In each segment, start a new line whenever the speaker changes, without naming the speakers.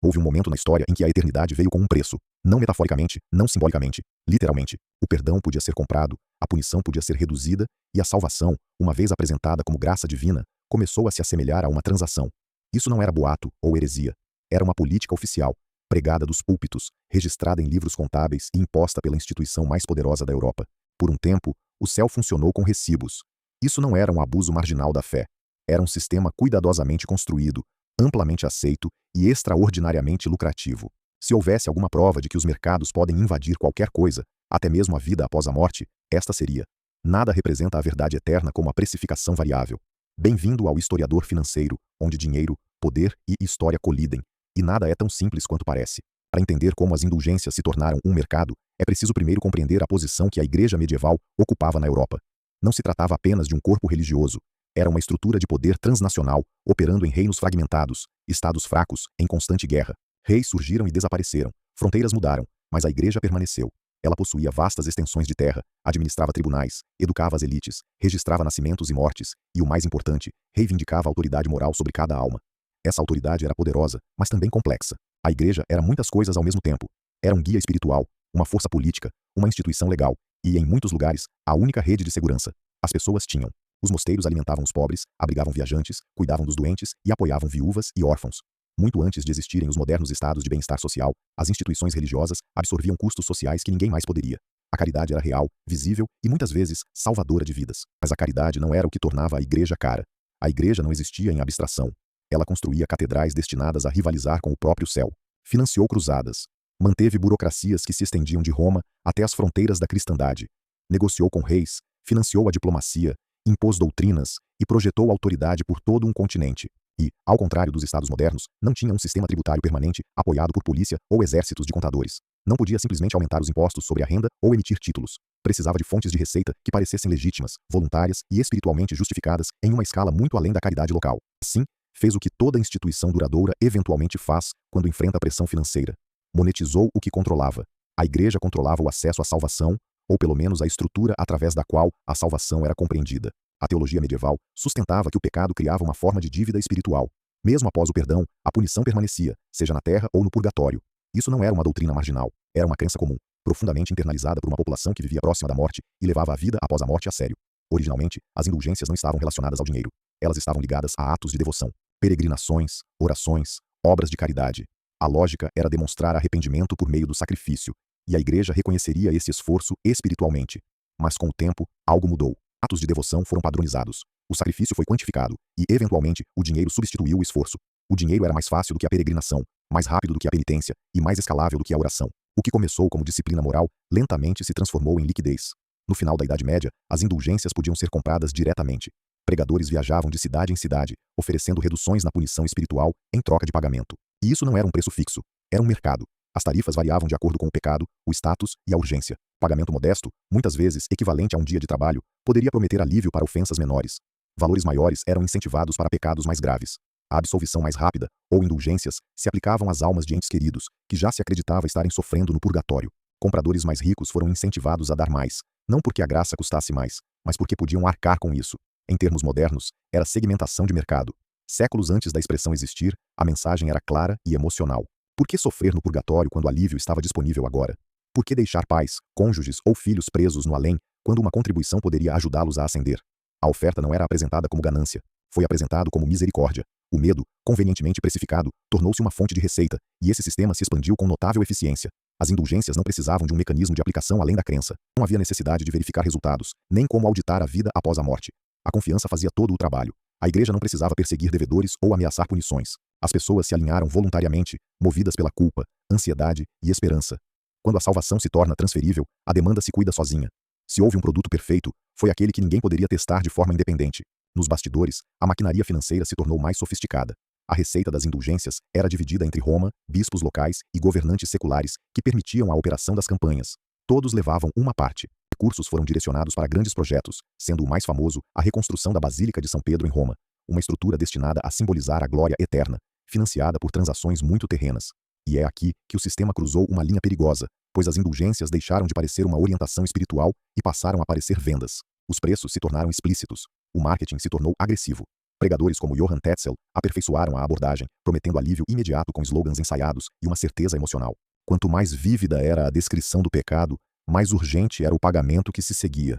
Houve um momento na história em que a eternidade veio com um preço. Não metaforicamente, não simbolicamente, literalmente. O perdão podia ser comprado, a punição podia ser reduzida, e a salvação, uma vez apresentada como graça divina, começou a se assemelhar a uma transação. Isso não era boato ou heresia. Era uma política oficial, pregada dos púlpitos, registrada em livros contábeis e imposta pela instituição mais poderosa da Europa. Por um tempo, o céu funcionou com recibos. Isso não era um abuso marginal da fé. Era um sistema cuidadosamente construído, amplamente aceito e extraordinariamente lucrativo. Se houvesse alguma prova de que os mercados podem invadir qualquer coisa, até mesmo a vida após a morte, esta seria: nada representa a verdade eterna como a precificação variável. Bem-vindo ao historiador financeiro, onde dinheiro, poder e história colidem, e nada é tão simples quanto parece. Para entender como as indulgências se tornaram um mercado, é preciso primeiro compreender a posição que a Igreja medieval ocupava na Europa. Não se tratava apenas de um corpo religioso. Era uma estrutura de poder transnacional, operando em reinos fragmentados, estados fracos, em constante guerra. Reis surgiram e desapareceram, fronteiras mudaram, mas a Igreja permaneceu. Ela possuía vastas extensões de terra, administrava tribunais, educava as elites, registrava nascimentos e mortes, e o mais importante, reivindicava a autoridade moral sobre cada alma. Essa autoridade era poderosa, mas também complexa. A Igreja era muitas coisas ao mesmo tempo. Era um guia espiritual, uma força política, uma instituição legal, e, em muitos lugares, a única rede de segurança. As pessoas tinham. Os mosteiros alimentavam os pobres, abrigavam viajantes, cuidavam dos doentes e apoiavam viúvas e órfãos. Muito antes de existirem os modernos estados de bem-estar social, as instituições religiosas absorviam custos sociais que ninguém mais poderia. A caridade era real, visível e muitas vezes salvadora de vidas. Mas a caridade não era o que tornava a Igreja cara. A Igreja não existia em abstração. Ela construía catedrais destinadas a rivalizar com o próprio céu. Financiou cruzadas. Manteve burocracias que se estendiam de Roma até as fronteiras da cristandade. Negociou com reis, financiou a diplomacia, impôs doutrinas e projetou autoridade por todo um continente. E, ao contrário dos estados modernos, não tinha um sistema tributário permanente, apoiado por polícia ou exércitos de contadores. Não podia simplesmente aumentar os impostos sobre a renda ou emitir títulos. Precisava de fontes de receita que parecessem legítimas, voluntárias e espiritualmente justificadas em uma escala muito além da caridade local. Assim, fez o que toda instituição duradoura eventualmente faz quando enfrenta a pressão financeira. Monetizou o que controlava. A Igreja controlava o acesso à salvação, ou pelo menos a estrutura através da qual a salvação era compreendida. A teologia medieval sustentava que o pecado criava uma forma de dívida espiritual. Mesmo após o perdão, a punição permanecia, seja na terra ou no purgatório. Isso não era uma doutrina marginal, era uma crença comum, profundamente internalizada por uma população que vivia próxima da morte e levava a vida após a morte a sério. Originalmente, as indulgências não estavam relacionadas ao dinheiro. Elas estavam ligadas a atos de devoção, peregrinações, orações, obras de caridade. A lógica era demonstrar arrependimento por meio do sacrifício, e a Igreja reconheceria esse esforço espiritualmente. Mas com o tempo, algo mudou. Atos de devoção foram padronizados. O sacrifício foi quantificado, e, eventualmente, o dinheiro substituiu o esforço. O dinheiro era mais fácil do que a peregrinação, mais rápido do que a penitência, e mais escalável do que a oração. O que começou como disciplina moral, lentamente se transformou em liquidez. No final da Idade Média, as indulgências podiam ser compradas diretamente. Pregadores viajavam de cidade em cidade, oferecendo reduções na punição espiritual em troca de pagamento. E isso não era um preço fixo, era um mercado. As tarifas variavam de acordo com o pecado, o status e a urgência. Pagamento modesto, muitas vezes equivalente a um dia de trabalho, poderia prometer alívio para ofensas menores. Valores maiores eram incentivados para pecados mais graves. A absolvição mais rápida, ou indulgências, se aplicavam às almas de entes queridos, que já se acreditava estarem sofrendo no purgatório. Compradores mais ricos foram incentivados a dar mais, não porque a graça custasse mais, mas porque podiam arcar com isso. Em termos modernos, era segmentação de mercado. Séculos antes da expressão existir, a mensagem era clara e emocional. Por que sofrer no purgatório quando o alívio estava disponível agora? Por que deixar pais, cônjuges ou filhos presos no além, quando uma contribuição poderia ajudá-los a ascender? A oferta não era apresentada como ganância. Foi apresentado como misericórdia. O medo, convenientemente precificado, tornou-se uma fonte de receita, e esse sistema se expandiu com notável eficiência. As indulgências não precisavam de um mecanismo de aplicação além da crença. Não havia necessidade de verificar resultados, nem como auditar a vida após a morte. A confiança fazia todo o trabalho. A Igreja não precisava perseguir devedores ou ameaçar punições. As pessoas se alinharam voluntariamente, movidas pela culpa, ansiedade e esperança. Quando a salvação se torna transferível, a demanda se cuida sozinha. Se houve um produto perfeito, foi aquele que ninguém poderia testar de forma independente. Nos bastidores, a maquinaria financeira se tornou mais sofisticada. A receita das indulgências era dividida entre Roma, bispos locais e governantes seculares que permitiam a operação das campanhas. Todos levavam uma parte. Recursos foram direcionados para grandes projetos, sendo o mais famoso a reconstrução da Basílica de São Pedro em Roma, uma estrutura destinada a simbolizar a glória eterna, financiada por transações muito terrenas. E é aqui que o sistema cruzou uma linha perigosa, pois as indulgências deixaram de parecer uma orientação espiritual e passaram a parecer vendas. Os preços se tornaram explícitos. O marketing se tornou agressivo. Pregadores como Johann Tetzel aperfeiçoaram a abordagem, prometendo alívio imediato com slogans ensaiados e uma certeza emocional. Quanto mais vívida era a descrição do pecado, mais urgente era o pagamento que se seguia.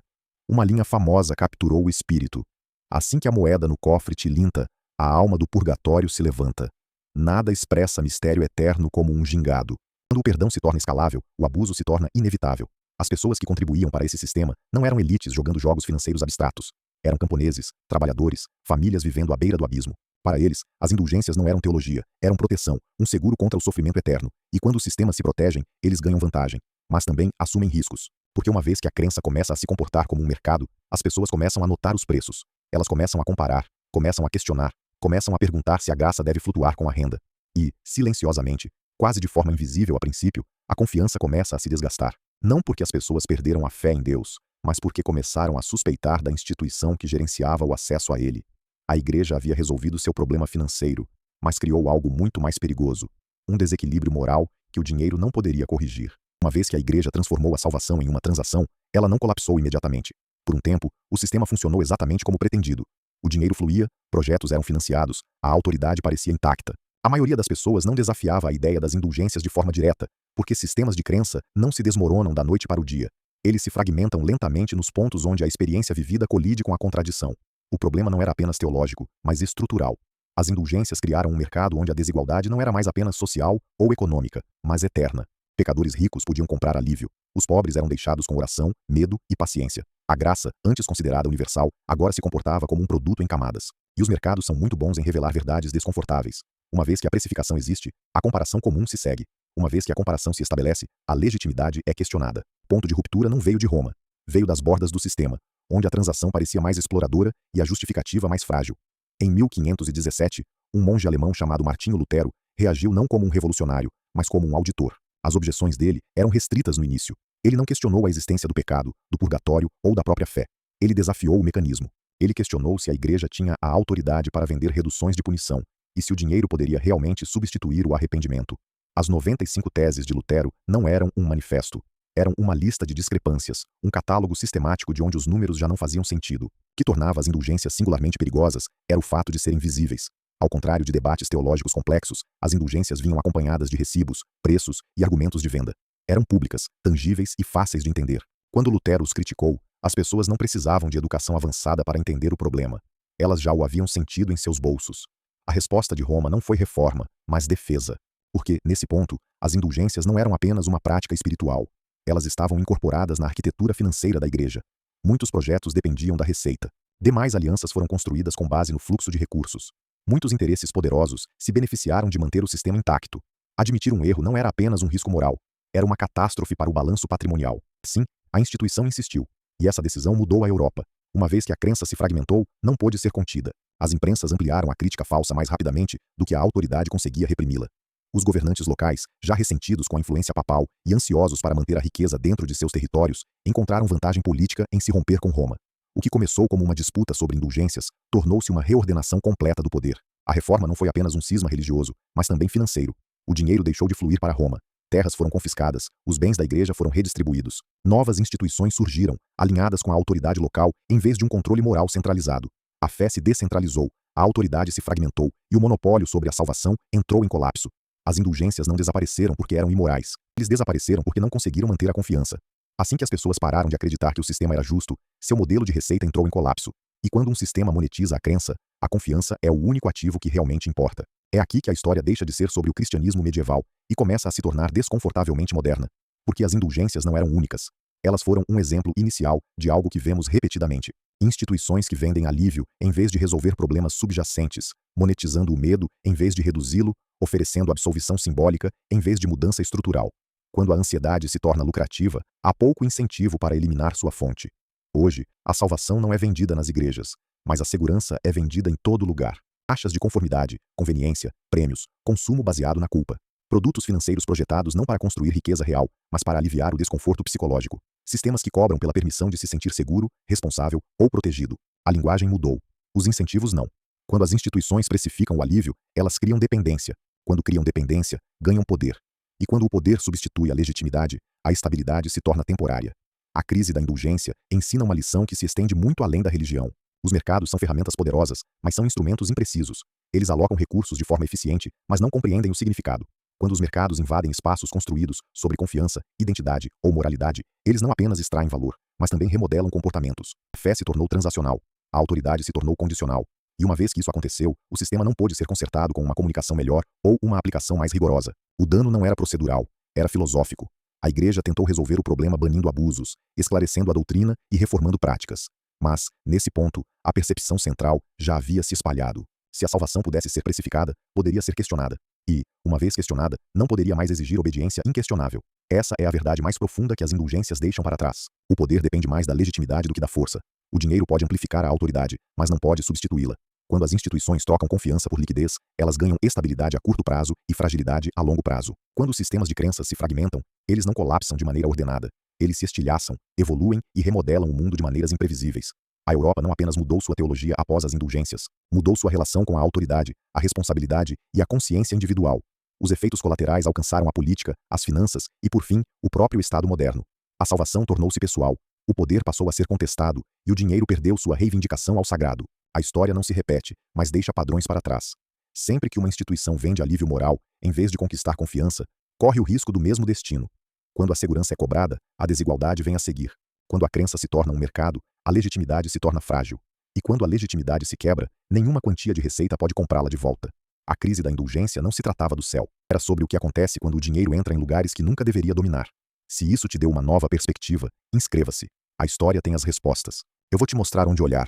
Uma linha famosa capturou o espírito. Assim que a moeda no cofre tilinta, a alma do purgatório se levanta. Nada expressa mistério eterno como um gingado. Quando o perdão se torna escalável, o abuso se torna inevitável. As pessoas que contribuíam para esse sistema não eram elites jogando jogos financeiros abstratos. Eram camponeses, trabalhadores, famílias vivendo à beira do abismo. Para eles, as indulgências não eram teologia, eram proteção, um seguro contra o sofrimento eterno. E quando os sistemas se protegem, eles ganham vantagem. Mas também assumem riscos. Porque uma vez que a crença começa a se comportar como um mercado, as pessoas começam a notar os preços. Elas começam a comparar, começam a questionar, começam a perguntar se a graça deve flutuar com a renda. E, silenciosamente, quase de forma invisível a princípio, a confiança começa a se desgastar. Não porque as pessoas perderam a fé em Deus, mas porque começaram a suspeitar da instituição que gerenciava o acesso a ele. A igreja havia resolvido seu problema financeiro, mas criou algo muito mais perigoso, um desequilíbrio moral que o dinheiro não poderia corrigir. Uma vez que a igreja transformou a salvação em uma transação, ela não colapsou imediatamente. Por um tempo, o sistema funcionou exatamente como pretendido. O dinheiro fluía, projetos eram financiados, a autoridade parecia intacta. A maioria das pessoas não desafiava a ideia das indulgências de forma direta, porque sistemas de crença não se desmoronam da noite para o dia. Eles se fragmentam lentamente nos pontos onde a experiência vivida colide com a contradição. O problema não era apenas teológico, mas estrutural. As indulgências criaram um mercado onde a desigualdade não era mais apenas social ou econômica, mas eterna. Pecadores ricos podiam comprar alívio. Os pobres eram deixados com oração, medo e paciência. A graça, antes considerada universal, agora se comportava como um produto em camadas. E os mercados são muito bons em revelar verdades desconfortáveis. Uma vez que a precificação existe, a comparação comum se segue. Uma vez que a comparação se estabelece, a legitimidade é questionada. Ponto de ruptura não veio de Roma. Veio das bordas do sistema, onde a transação parecia mais exploradora e a justificativa mais frágil. Em 1517, um monge alemão chamado Martinho Lutero reagiu não como um revolucionário, mas como um auditor. As objeções dele eram restritas no início. Ele não questionou a existência do pecado, do purgatório ou da própria fé. Ele desafiou o mecanismo. Ele questionou se a igreja tinha a autoridade para vender reduções de punição, e se o dinheiro poderia realmente substituir o arrependimento. As 95 teses de Lutero não eram um manifesto. Eram uma lista de discrepâncias, um catálogo sistemático de onde os números já não faziam sentido. O que tornava as indulgências singularmente perigosas era o fato de serem visíveis. Ao contrário de debates teológicos complexos, as indulgências vinham acompanhadas de recibos, preços e argumentos de venda. Eram públicas, tangíveis e fáceis de entender. Quando Lutero os criticou, as pessoas não precisavam de educação avançada para entender o problema. Elas já o haviam sentido em seus bolsos. A resposta de Roma não foi reforma, mas defesa. Porque, nesse ponto, as indulgências não eram apenas uma prática espiritual. Elas estavam incorporadas na arquitetura financeira da igreja. Muitos projetos dependiam da receita. Demais alianças foram construídas com base no fluxo de recursos. Muitos interesses poderosos se beneficiaram de manter o sistema intacto. Admitir um erro não era apenas um risco moral. Era uma catástrofe para o balanço patrimonial. Sim, a instituição insistiu. E essa decisão mudou a Europa. Uma vez que a crença se fragmentou, não pôde ser contida. As imprensas ampliaram a crítica falsa mais rapidamente do que a autoridade conseguia reprimi-la. Os governantes locais, já ressentidos com a influência papal e ansiosos para manter a riqueza dentro de seus territórios, encontraram vantagem política em se romper com Roma. O que começou como uma disputa sobre indulgências tornou-se uma reordenação completa do poder. A reforma não foi apenas um cisma religioso, mas também financeiro. O dinheiro deixou de fluir para Roma. Terras foram confiscadas, os bens da igreja foram redistribuídos. Novas instituições surgiram, alinhadas com a autoridade local, em vez de um controle moral centralizado. A fé se descentralizou, a autoridade se fragmentou e o monopólio sobre a salvação entrou em colapso. As indulgências não desapareceram porque eram imorais. Eles desapareceram porque não conseguiram manter a confiança. Assim que as pessoas pararam de acreditar que o sistema era justo, seu modelo de receita entrou em colapso. E quando um sistema monetiza a crença, a confiança é o único ativo que realmente importa. É aqui que a história deixa de ser sobre o cristianismo medieval e começa a se tornar desconfortavelmente moderna. Porque as indulgências não eram únicas. Elas foram um exemplo inicial de algo que vemos repetidamente. Instituições que vendem alívio em vez de resolver problemas subjacentes, monetizando o medo em vez de reduzi-lo, oferecendo absolvição simbólica em vez de mudança estrutural. Quando a ansiedade se torna lucrativa, há pouco incentivo para eliminar sua fonte. Hoje, a salvação não é vendida nas igrejas, mas a segurança é vendida em todo lugar. Taxas de conformidade, conveniência, prêmios, consumo baseado na culpa. Produtos financeiros projetados não para construir riqueza real, mas para aliviar o desconforto psicológico. Sistemas que cobram pela permissão de se sentir seguro, responsável ou protegido. A linguagem mudou. Os incentivos não. Quando as instituições precificam o alívio, elas criam dependência. Quando criam dependência, ganham poder. E quando o poder substitui a legitimidade, a estabilidade se torna temporária. A crise da indulgência ensina uma lição que se estende muito além da religião. Os mercados são ferramentas poderosas, mas são instrumentos imprecisos. Eles alocam recursos de forma eficiente, mas não compreendem o significado. Quando os mercados invadem espaços construídos sobre confiança, identidade ou moralidade, eles não apenas extraem valor, mas também remodelam comportamentos. A fé se tornou transacional. A autoridade se tornou condicional. E uma vez que isso aconteceu, o sistema não pôde ser consertado com uma comunicação melhor ou uma aplicação mais rigorosa. O dano não era procedural, era filosófico. A igreja tentou resolver o problema banindo abusos, esclarecendo a doutrina e reformando práticas. Mas, nesse ponto, a percepção central já havia se espalhado. Se a salvação pudesse ser precificada, poderia ser questionada. E, uma vez questionada, não poderia mais exigir obediência inquestionável. Essa é a verdade mais profunda que as indulgências deixam para trás. O poder depende mais da legitimidade do que da força. O dinheiro pode amplificar a autoridade, mas não pode substituí-la. Quando as instituições trocam confiança por liquidez, elas ganham estabilidade a curto prazo e fragilidade a longo prazo. Quando os sistemas de crenças se fragmentam, eles não colapsam de maneira ordenada. Eles se estilhaçam, evoluem e remodelam o mundo de maneiras imprevisíveis. A Europa não apenas mudou sua teologia após as indulgências, mudou sua relação com a autoridade, a responsabilidade e a consciência individual. Os efeitos colaterais alcançaram a política, as finanças e, por fim, o próprio Estado moderno. A salvação tornou-se pessoal, o poder passou a ser contestado e o dinheiro perdeu sua reivindicação ao sagrado. A história não se repete, mas deixa padrões para trás. Sempre que uma instituição vende alívio moral, em vez de conquistar confiança, corre o risco do mesmo destino. Quando a segurança é cobrada, a desigualdade vem a seguir. Quando a crença se torna um mercado, a legitimidade se torna frágil. E quando a legitimidade se quebra, nenhuma quantia de receita pode comprá-la de volta. A crise da indulgência não se tratava do céu. Era sobre o que acontece quando o dinheiro entra em lugares que nunca deveria dominar. Se isso te deu uma nova perspectiva, inscreva-se. A história tem as respostas. Eu vou te mostrar onde olhar.